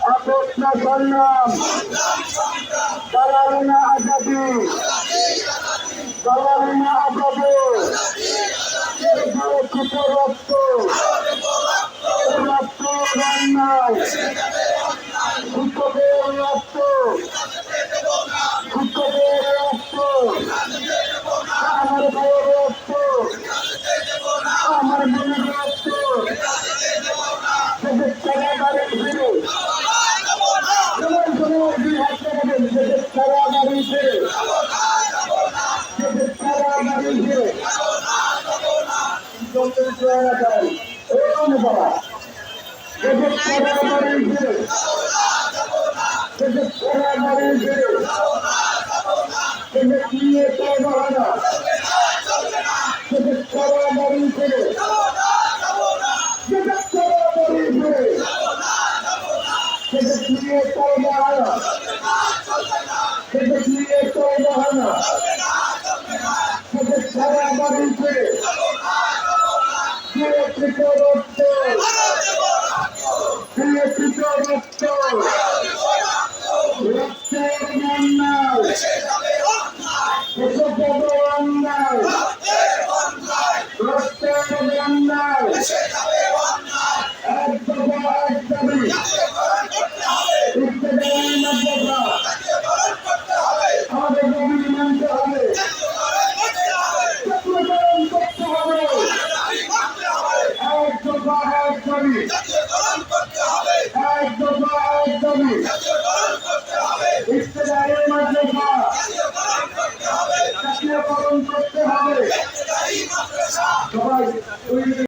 अपना संग्राम दलालिना आजादी दलालिना आजादी রক্ত রক্ত বান্নায় শিক্ষকের রক্ত শিক্ষকের রক্ত আমার ভাইয়ের রক্ত আমার বোনের রক্ত খেলা বাড়ি ফিরে খেলা বাড়ি ফিরে খেলা বাড়ি ফিরে সবাই